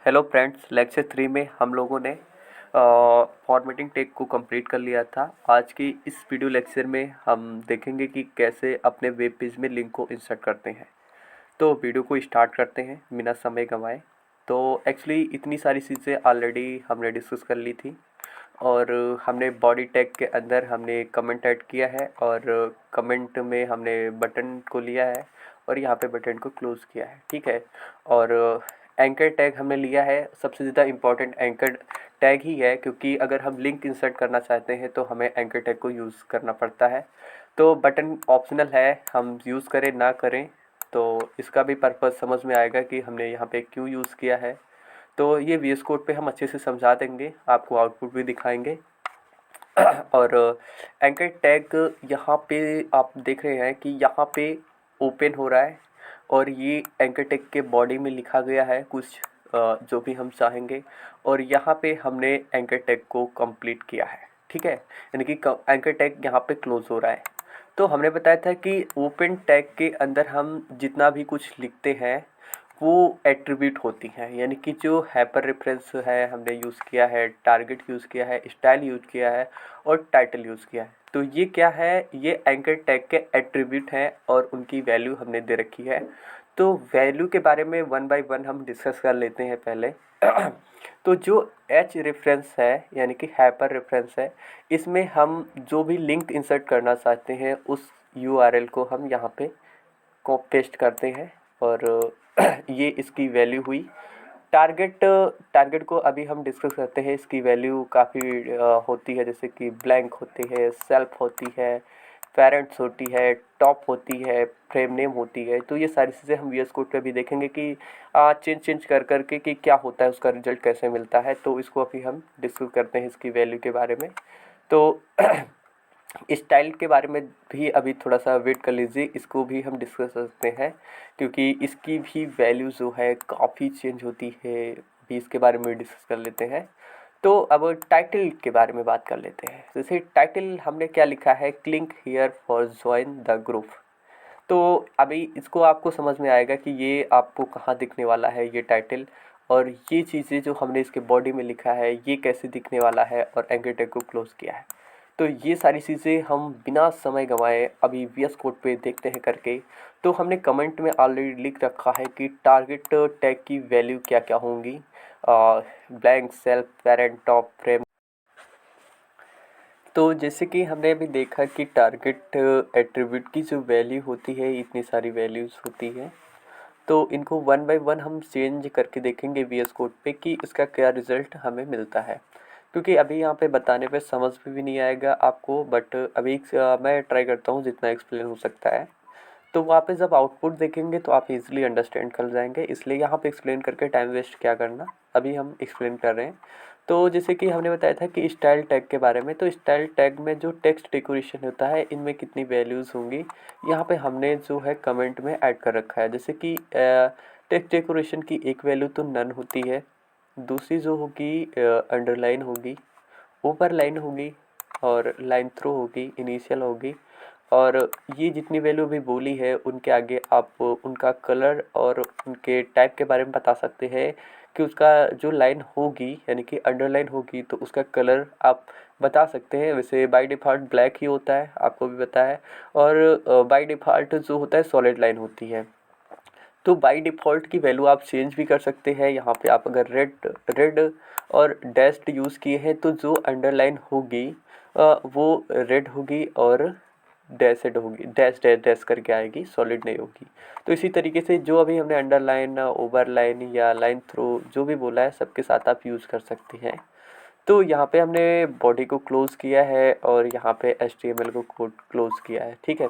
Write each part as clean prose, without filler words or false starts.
Hello friends, lecture 3 में हम लोगों ने फॉर्मेटिंग टैग को कंप्लीट कर लिया था। आज की इस वीडियो लेक्चर में हम देखेंगे कि कैसे अपने वेब पेज में लिंक को इंसर्ट करते हैं। तो वीडियो को स्टार्ट करते हैं बिना समय गंवाए। तो एक्चुअली इतनी सारी चीज़ें ऑलरेडी हमने डिस्कस कर ली थी और हमने बॉडी टैग के अंदर हमने कमेंट ऐड किया है और कमेंट में हमने बटन को लिया है और यहाँ पे बटन को क्लोज़ किया है, ठीक है। और एंकर टैग हमने लिया है। सबसे ज़्यादा इम्पॉर्टेंट एंकर टैग ही है, क्योंकि अगर हम लिंक इंसर्ट करना चाहते हैं तो हमें एंकर टैग को यूज़ करना पड़ता है। तो बटन ऑप्शनल है, हम यूज़ करें ना करें तो इसका भी पर्पज़ समझ में आएगा कि हमने यहाँ पे क्यों यूज़ किया है। तो ये वीएस कोड पे हम अच्छे से समझा देंगे, आपको आउटपुट भी दिखाएंगे। और एंकर टैग यहाँ पे आप देख रहे हैं कि यहाँ पे ओपन हो रहा है और ये एंकर टैग के बॉडी में लिखा गया है कुछ जो भी हम चाहेंगे, और यहाँ पे हमने एंकर टैग को कंप्लीट किया है, ठीक है। यानी कि एंकर टैग यहाँ पे क्लोज हो रहा है। तो हमने बताया था कि ओपन टैग के अंदर हम जितना भी कुछ लिखते हैं वो एट्रीब्यूट होती हैं, यानी कि जो हाइपर रेफरेंस है हमने यूज़ किया है, टारगेट यूज़ किया है, स्टाइल यूज़ किया है और टाइटल यूज़ किया है। तो ये क्या है, ये एंकर टैग के एट्रीब्यूट हैं और उनकी वैल्यू हमने दे रखी है। तो वैल्यू के बारे में वन बाय वन हम डिस्कस कर लेते हैं पहले। तो जो एच रेफरेंस है यानी कि हाइपर रेफरेंस है, इसमें हम जो भी लिंक इंसर्ट करना चाहते हैं उस यूआरएल को हम यहाँ पे को पेस्ट करते हैं और ये इसकी वैल्यू हुई। टारगेट टारगेट को अभी हम डिस्कस करते हैं। इसकी वैल्यू काफ़ी होती है, जैसे कि ब्लैंक होती है, सेल्फ होती है, पेरेंट्स होती है, टॉप होती है, फ्रेम नेम होती है। तो ये सारी चीज़ें हम वीएस कोड पे भी देखेंगे कि चेंज चेंज कर करके कि क्या होता है, उसका रिजल्ट कैसे मिलता है। तो इसको अभी हम डिस्कस करते हैं इसकी वैल्यू के बारे में। तो स्टाइल के बारे में भी अभी थोड़ा सा वेट कर लीजिए, इसको भी हम डिस्कस करते हैं क्योंकि इसकी भी वैल्यू जो है काफ़ी चेंज होती है। अभी इसके बारे में डिस्कस कर लेते हैं। तो अब टाइटल के बारे में बात कर लेते हैं। जैसे टाइटल हमने क्या लिखा है, click here for join the group. तो अभी इसको आपको समझ में आएगा कि ये आपको कहाँ दिखने वाला है ये टाइटल, और ये चीज़ें जो हमने इसके बॉडी में लिखा है ये कैसे दिखने वाला है, और एंकर टैग को क्लोज किया है। तो ये सारी चीज़ें हम बिना समय गंवाए अभी वीएस कोड पे देखते हैं करके। तो हमने कमेंट में ऑलरेडी लिख रखा है कि टारगेट टैग की वैल्यू क्या क्या होंगी, blank, self, parent, top, frame. तो जैसे कि हमने अभी देखा कि टारगेट एट्रीब्यूट की जो वैल्यू होती है, इतनी सारी वैल्यूज़ होती है। तो इनको वन बाय वन हम चेंज करके देखेंगे वीएस कोड पे कि इसका क्या रिज़ल्ट हमें मिलता है, क्योंकि अभी यहाँ पे बताने पे समझ में भी नहीं आएगा आपको। बट अभी मैं ट्राई करता हूँ जितना एक्सप्लेन हो सकता है। तो वहाँ पे जब आउटपुट देखेंगे तो आप इजीली अंडरस्टैंड कर जाएंगे, इसलिए यहाँ पे एक्सप्लेन करके टाइम वेस्ट क्या करना। अभी हम एक्सप्लेन कर रहे हैं। तो जैसे कि हमने बताया था कि स्टाइल टैग के बारे में, तो स्टाइल टैग में जो टेक्स्ट डेकोरेशन होता है इनमें कितनी वैल्यूज़ होंगी, यहाँ पे हमने जो है कमेंट में ऐड कर रखा है। जैसे कि टेक्स्ट डेकोरेशन की एक वैल्यू तो नन होती है, दूसरी जो होगी अंडरलाइन होगी, ऊपर लाइन होगी और लाइन थ्रो होगी, इनिशियल होगी। और ये जितनी वैल्यू भी बोली है उनके आगे आप उनका कलर और उनके टाइप के बारे में बता सकते हैं कि उसका जो लाइन होगी यानी कि अंडरलाइन होगी तो उसका कलर आप बता सकते हैं। वैसे बाय डिफ़ॉल्ट ब्लैक ही होता है, आपको भी पता है। और बाय डिफ़ॉल्ट जो होता है सॉलिड लाइन होती है। तो बाय डिफ़ॉल्ट की वैल्यू आप चेंज भी कर सकते हैं। यहाँ पे आप अगर रेड रेड और डैश्ड यूज़ किए हैं तो जो अंडरलाइन होगी वो रेड होगी और डैशड होगी, डैश डैश डैश करके आएगी, सॉलिड नहीं होगी। तो इसी तरीके से जो अभी हमने अंडरलाइन, ओवरलाइन या लाइन थ्रो जो भी बोला है सबके साथ आप यूज़ कर सकते हैं। तो यहाँ पे हमने बॉडी को क्लोज़ किया है और यहाँ पे HTML को कोड क्लोज़ किया है, ठीक है।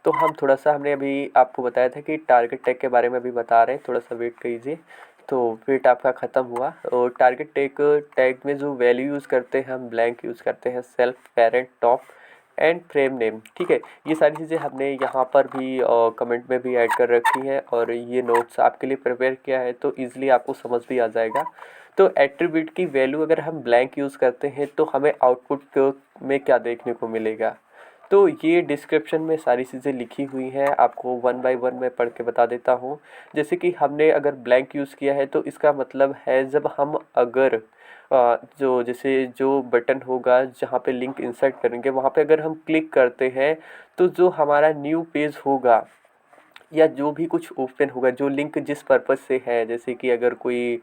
तो हम थोड़ा सा हमने अभी आपको बताया था कि टारगेट टैग के बारे में अभी बता रहे हैं, थोड़ा सा वेट कीजिए। तो वेट आपका ख़त्म हुआ। और टारगेट टैग टैग में जो वैल्यू यूज़ करते हैं हम ब्लैंक यूज़ करते हैं, self, parent, top and frame name, ठीक है। ये सारी चीज़ें हमने यहाँ पर भी कमेंट में भी ऐड कर रखी है और ये नोट्स आपके लिए प्रिपेयर किया है तो ईज़िली आपको समझ भी आ जाएगा। तो एट्रीब्यूट की वैल्यू अगर हम ब्लैंक यूज़ करते हैं तो हमें आउटपुट में क्या देखने को मिलेगा। तो ये डिस्क्रिप्शन में सारी चीज़ें लिखी हुई हैं, आपको वन बाय वन मैं पढ़ के बता देता हूँ। जैसे कि हमने अगर ब्लैंक यूज़ किया है तो इसका मतलब है जब हम अगर जो जैसे जो बटन होगा जहाँ पे लिंक इंसर्ट करेंगे वहाँ पे अगर हम क्लिक करते हैं तो जो हमारा न्यू पेज होगा या जो भी कुछ ओपन होगा, जो लिंक जिस पर्पज़ से है, जैसे कि अगर कोई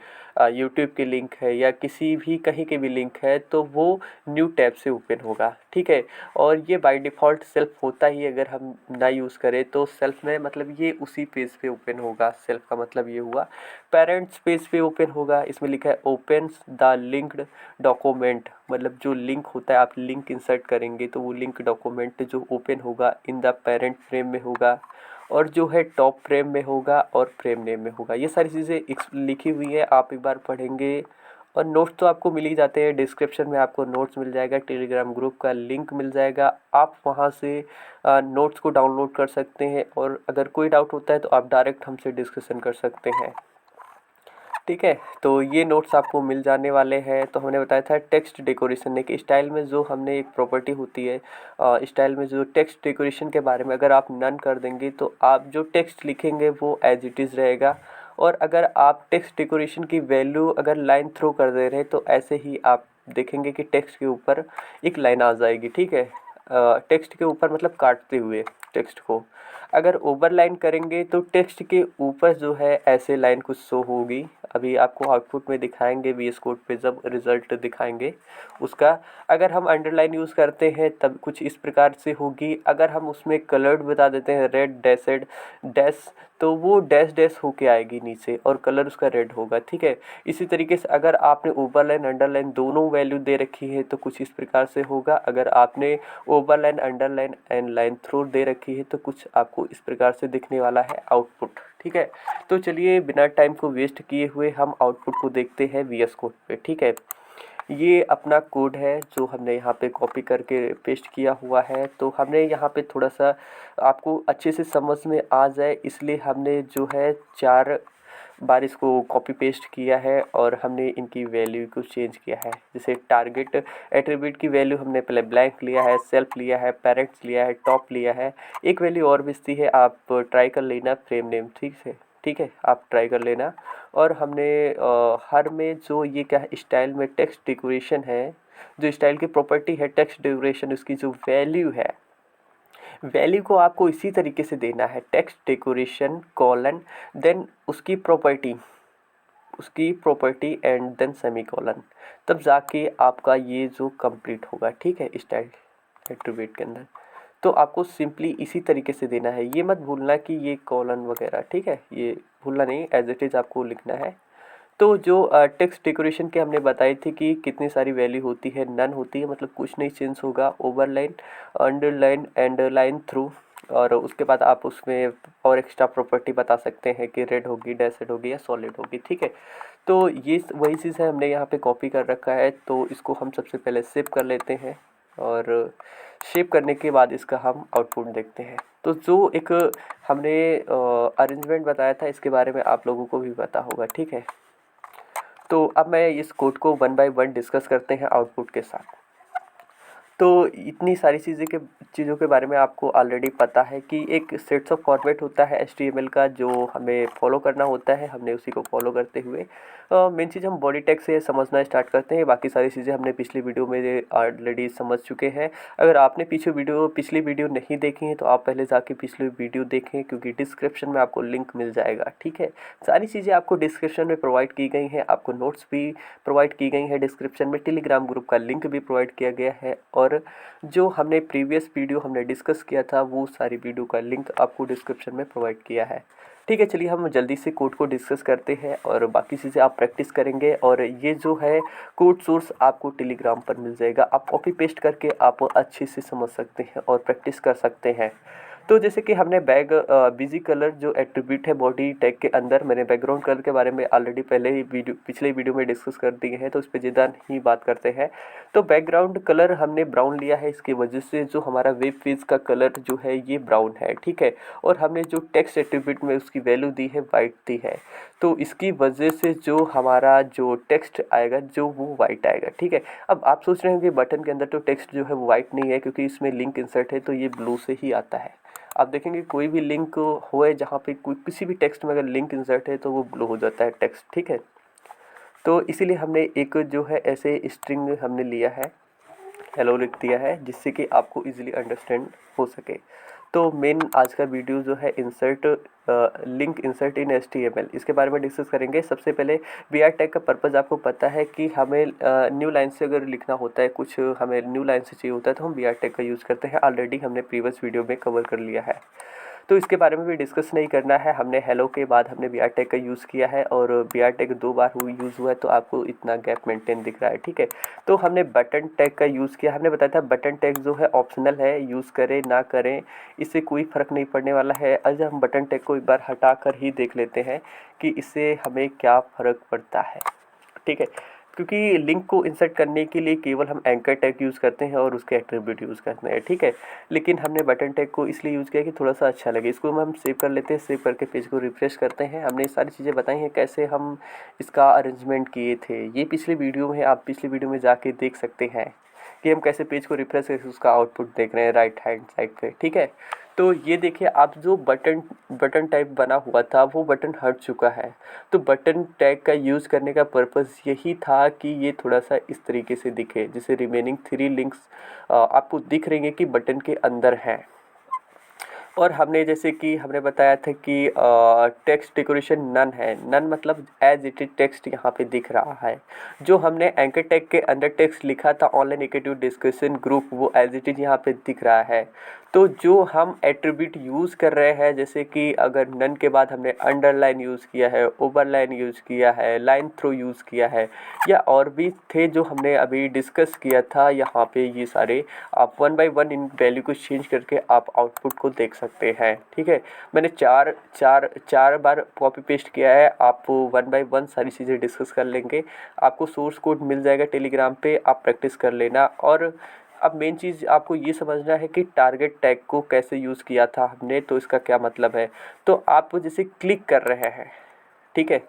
यूट्यूब की लिंक है या किसी भी कहीं की भी लिंक है तो वो न्यू टैब से ओपन होगा, ठीक है। और ये बाय डिफ़ॉल्ट सेल्फ होता ही, अगर हम ना यूज़ करें तो सेल्फ में मतलब ये उसी पेज पे ओपन होगा। सेल्फ का मतलब ये हुआ पेरेंट्स पेज पे ओपन होगा। इसमें लिखा है ओपन्स द लिंक्ड डॉक्यूमेंट, मतलब जो लिंक होता है, आप लिंक इंसर्ट करेंगे तो वो लिंक डॉक्यूमेंट जो ओपन होगा इन द पेरेंट फ्रेम में होगा, और जो है टॉप फ्रेम में होगा और फ्रेम नेम में होगा। ये सारी चीज़ें लिखी हुई है, आप एक बार पढ़ेंगे। और नोट्स तो आपको मिल ही जाते हैं, डिस्क्रिप्शन में आपको नोट्स मिल जाएगा, टेलीग्राम ग्रुप का लिंक मिल जाएगा, आप वहाँ से नोट्स को डाउनलोड कर सकते हैं। और अगर कोई डाउट होता है तो आप डायरेक्ट हमसे डिस्कशन कर सकते हैं, ठीक है। तो ये नोट्स आपको मिल जाने वाले हैं। तो हमने बताया था टेक्स्ट डेकोरेशन एक स्टाइल में जो हमने एक प्रॉपर्टी होती है, स्टाइल में जो टेक्स्ट डेकोरेशन के बारे में अगर आप नन कर देंगे तो आप जो टेक्स्ट लिखेंगे वो एज इट इज़ रहेगा। और अगर आप टेक्स्ट डेकोरेशन की वैल्यू अगर लाइन थ्रो कर दे रहे हैं तो ऐसे ही आप देखेंगे कि टेक्स्ट के ऊपर एक लाइन आ जाएगी, ठीक है। टेक्स्ट के ऊपर मतलब काटते हुए टेक्स्ट को। अगर ओवरलाइन करेंगे तो टेक्स्ट के ऊपर जो है ऐसे लाइन कुछ शो होगी। अभी आपको आउटपुट में दिखाएंगे वीएस कोड पे जब रिज़ल्ट दिखाएंगे उसका। अगर हम अंडरलाइन यूज़ करते हैं तब कुछ इस प्रकार से होगी। अगर हम उसमें कलर्ड बता देते हैं रेड डैशेड डैश, तो वो डैश डैश होके आएगी नीचे और कलर उसका रेड होगा, ठीक है। इसी तरीके से अगर आपने ओवरलाइन अंडरलाइन दोनों वैल्यू दे रखी है तो कुछ इस प्रकार से होगा। अगर आपने overline underline and line through दे रखी है तो कुछ आपको इस प्रकार से दिखने वाला है आउटपुट, ठीक है। तो चलिए बिना टाइम को वेस्ट किए हुए हम आउटपुट को देखते हैं वीएस कोड पे, ठीक है। ये अपना कोड है जो हमने यहाँ पे कॉपी करके पेस्ट किया हुआ है। तो हमने यहाँ पे थोड़ा सा आपको अच्छे से समझ में आ जाए इसलिए हमने जो है 4 बार इसको कॉपी पेस्ट किया है और हमने इनकी वैल्यू को चेंज किया है। जैसे टारगेट एट्रीब्यूट की वैल्यू हमने पहले ब्लैंक लिया है, सेल्फ लिया है, पेरेंट्स लिया है, टॉप लिया है। एक वैल्यू और बचती है, आप ट्राई कर लेना, फ्रेम नेम, ठीक है, आप ट्राई कर लेना। और हमने हर में जो ये क्या है स्टाइल में टेक्स्ट डेकोरेशन है, जो स्टाइल की प्रॉपर्टी है टेक्स्ट डेकोरेशन, उसकी जो वैल्यू है, वैल्यू को आपको इसी तरीके से देना है टेक्स्ट डेकोरेशन कॉलन देन उसकी प्रॉपर्टी एंड देन सेमीकोलन, तब जाके आपका ये जो कंप्लीट होगा, ठीक है, स्टाइल एट्रीब्यूट के अंदर। तो आपको सिंपली इसी तरीके से देना है, ये मत भूलना कि ये कॉलन वगैरह, ठीक है, ये भूलना नहीं, एज इट इज़ आपको लिखना है। तो जो टेक्स्ट डेकोरेशन के हमने बताई थी कि कितनी सारी वैल्यू होती है, नन होती है, मतलब कुछ नहीं चेंज होगा। Overline underline and line through, और उसके बाद आप उसमें और एक्स्ट्रा प्रॉपर्टी बता सकते हैं कि रेड होगी, डैशेड होगी या सॉलिड होगी, ठीक है। तो ये वही चीज़ है, हमने यहाँ पे कॉपी कर रखा है। तो इसको हम सबसे पहले सेव कर लेते हैं और सेव करने के बाद इसका हम आउटपुट देखते हैं। तो जो एक हमने अरेंजमेंट बताया था इसके बारे में आप लोगों को भी पता होगा, ठीक है। तो अब मैं इस कोड को वन बाय वन डिस्कस करते हैं आउटपुट के साथ। तो इतनी सारी चीज़ों के बारे में आपको ऑलरेडी पता है कि एक सेट्स ऑफ फॉर्मेट होता है एचटीएमएल का जो हमें फॉलो करना होता है, हमने उसी को फॉलो करते हुए मेन चीज़ हम बॉडी टैग से समझना स्टार्ट करते हैं। बाकी सारी चीज़ें हमने पिछली वीडियो में ऑलरेडी समझ चुके हैं। अगर आपने पिछली वीडियो नहीं देखी है तो आप पहले जाके पिछली वीडियो देखें, क्योंकि डिस्क्रिप्शन में आपको लिंक मिल जाएगा, ठीक है। सारी चीज़ें आपको डिस्क्रिप्शन में प्रोवाइड की गई हैं, आपको नोट्स भी प्रोवाइड की गई हैं डिस्क्रिप्शन में, टेलीग्राम ग्रुप का लिंक भी प्रोवाइड किया गया है, और जो हमने प्रीवियस वीडियो हमने डिस्कस किया था वो सारी वीडियो का लिंक आपको डिस्क्रिप्शन में प्रोवाइड किया है, ठीक है। चलिए हम जल्दी से कोड को डिस्कस करते हैं और बाकी चीज़ें आप प्रैक्टिस करेंगे। और ये जो है कोड सोर्स आपको टेलीग्राम पर मिल जाएगा, आप कॉपी पेस्ट करके आप अच्छे से समझ सकते हैं और प्रैक्टिस कर सकते हैं। तो जैसे कि हमने बिजी कलर जो एट्रीब्यूट है बॉडी टैग के अंदर, मैंने बैकग्राउंड कलर के बारे में ऑलरेडी पहले ही पिछले वीडियो में डिस्कस कर दिए हैं, तो इस पर ज़्यादा नहीं बात करते हैं। तो बैकग्राउंड कलर हमने ब्राउन लिया है, इसकी वजह से जो हमारा वेब पेज का कलर जो है ये ब्राउन है, ठीक है। और हमने जो टेक्स्ट एट्रीब्यूट में उसकी वैल्यू दी है वाइट दी है, तो इसकी वजह से जो हमारा जो टेक्स्ट आएगा जो वो वाइट आएगा, ठीक है। अब आप सोच रहे हैं कि बटन के अंदर तो टेक्स्ट जो है वो वाइट नहीं है, क्योंकि इसमें लिंक इंसर्ट है, तो ये ब्लू से ही आता है। आप देखेंगे कोई भी लिंक होए जहाँ पे कोई किसी भी टेक्स्ट में अगर लिंक इंसर्ट है तो वो ब्लू हो जाता है टेक्स्ट, ठीक है। तो इसीलिए हमने एक जो है ऐसे स्ट्रिंग हमने लिया है, हेलो लिख दिया है, जिससे कि आपको इजीली अंडरस्टैंड हो सके। तो मेन आज का वीडियो जो है लिंक इंसर्ट इन HTML, इसके बारे में डिस्कस करेंगे। सबसे पहले BR टैग का पर्पज़ आपको पता है कि हमें न्यू लाइन से अगर लिखना होता है, कुछ हमें न्यू लाइन से चाहिए होता है, तो हम BR टैग का यूज़ करते हैं। ऑलरेडी हमने प्रीवियस वीडियो में कवर कर लिया है, तो इसके बारे में भी डिस्कस नहीं करना है। हमने हेलो के बाद हमने BR टैग का यूज़ किया है, और BR टैग 2 बार यूज़ हुआ है, तो आपको इतना गैप मेंटेन दिख रहा है, ठीक है। तो हमने बटन टैग का यूज़ किया। हमने बताया था बटन टैग जो है ऑप्शनल है, यूज़ करें ना करें इससे कोई फ़र्क नहीं पड़ने वाला है। आज हम बटन टैग को एक बार हटा कर ही देख लेते हैं कि इससे हमें क्या फ़र्क पड़ता है, ठीक है। क्योंकि लिंक को इंसर्ट करने के लिए केवल हम एंकर टैग यूज़ करते हैं और उसके एट्रीब्यूट यूज़ करते हैं, ठीक है। लेकिन हमने बटन टैग को इसलिए यूज़ किया कि थोड़ा सा अच्छा लगे। इसको हम सेव कर लेते हैं, सेव करके पेज को रिफ्रेश करते हैं। हमने ये सारी चीज़ें बताई हैं कैसे हम इसका अरेंजमेंट किए थे, ये पिछले वीडियो में है, आप पिछले वीडियो में जाके देख सकते हैं कि हम कैसे पेज को रिफ्रेश करके उसका आउटपुट देख रहे हैं राइट हैंड साइड पे, ठीक है। तो ये देखिए, आप जो बटन टाइप बना हुआ था वो बटन हट चुका है। तो बटन टैग का यूज़ करने का पर्पज़ यही था कि ये थोड़ा सा इस तरीके से दिखे, जैसे रिमेनिंग 3 लिंक्स आपको दिख रही हैं कि बटन के अंदर हैं। और हमने जैसे कि हमने बताया था कि टेक्स्ट डेकोरेशन नन है। नन मतलब एज इट इज टेक्स्ट यहाँ पे दिख रहा है। जो हमने एंकर टैग के अंदर टेक्स्ट लिखा था ऑनलाइन एकेडमी डिस्कशन ग्रुप, वो एज इट इज यहाँ पे दिख रहा है। तो जो हम एट्रीब्यूट यूज़ कर रहे हैं, जैसे कि अगर नन के बाद हमने अंडरलाइन यूज़ किया है, ओवरलाइन यूज़ किया है, लाइन थ्रू यूज़ किया है, या और भी थे जो हमने अभी डिस्कस किया था यहाँ पे, ये सारे आप 1 बाय 1 इन वैल्यू को चेंज करके आप आउटपुट को देख सकते हैं, ठीक है। मैंने चार बार कॉपी पेस्ट किया है। आप 1 बाय 1 सारी चीज़ें डिस्कस कर लेंगे, आपको सोर्स कोड मिल जाएगा टेलीग्राम पे, आप प्रैक्टिस कर लेना। और अब मेन चीज़ आपको ये समझना है कि टारगेट टैग को कैसे यूज़ किया था हमने, तो इसका क्या मतलब है। तो आप जैसे क्लिक कर रहे हैं, ठीक है,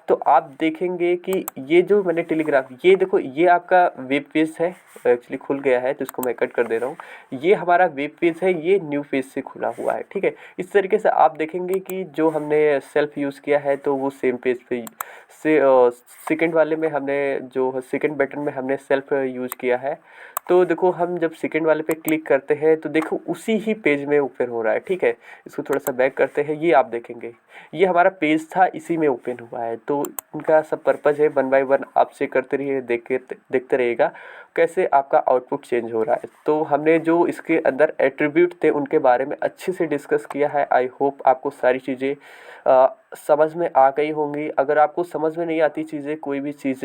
तो आप देखेंगे कि ये जो मैंने टेलीग्राम, ये देखो ये आपका वेब पेज है, एक्चुअली खुल गया है तो इसको मैं कट कर दे रहा हूँ। ये हमारा वेब पेज है, ये न्यू पेज से खुला हुआ है, ठीक है। इस तरीके से आप देखेंगे कि जो हमने सेल्फ यूज़ किया है तो वो सेम पेज पे से सेकंड वाले में हमने जो सेकंड बटन में हमने सेल्फ यूज़ किया है। तो देखो हम जब सेकंड वाले पे क्लिक करते हैं तो देखो उसी ही पेज में ओपन हो रहा है, ठीक है। इसको थोड़ा सा बैक करते हैं, ये आप देखेंगे ये हमारा पेज था, इसी में ओपन हुआ है। तो इनका सब पर्पज़ है 1 बाय 1 आप चेक करते रहिए, देखते रहिएगा कैसे आपका आउटपुट चेंज हो रहा है। तो हमने जो इसके अंदर एट्रीब्यूट थे उनके बारे में अच्छे से डिस्कस किया है। आई होप आपको सारी चीज़ें समझ में आ गई होंगी। अगर आपको समझ में नहीं आती चीज़ें,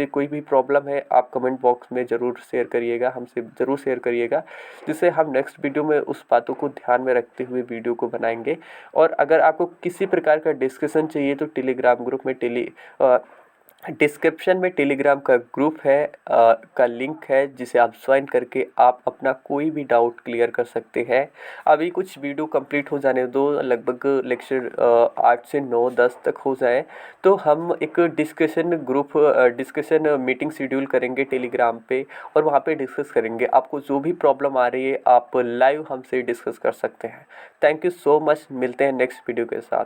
कोई भी प्रॉब्लम है, आप कमेंट बॉक्स में ज़रूर शेयर करिएगा, हमसे ज़रूर शेयर करिएगा, जिससे हम नेक्स्ट वीडियो में उस बातों को ध्यान में रखते हुए वीडियो को बनाएंगे। और अगर आपको किसी प्रकार का डिस्कशन चाहिए तो टेलीग्राम ग्रुप में डिस्क्रिप्शन में टेलीग्राम का ग्रुप है का लिंक है, जिसे आप ज्वाइन करके आप अपना कोई भी डाउट क्लियर कर सकते हैं। अभी कुछ वीडियो कंप्लीट हो जाने दो, लगभग लेक्चर 8 से 9 10 तक हो जाए, तो हम एक डिस्कशन मीटिंग शेड्यूल करेंगे टेलीग्राम पे, और वहाँ पे डिस्कस करेंगे। आपको जो भी प्रॉब्लम आ रही है आप लाइव हमसे डिस्कस कर सकते हैं। थैंक यू सो मच, मिलते हैं नेक्स्ट वीडियो के साथ।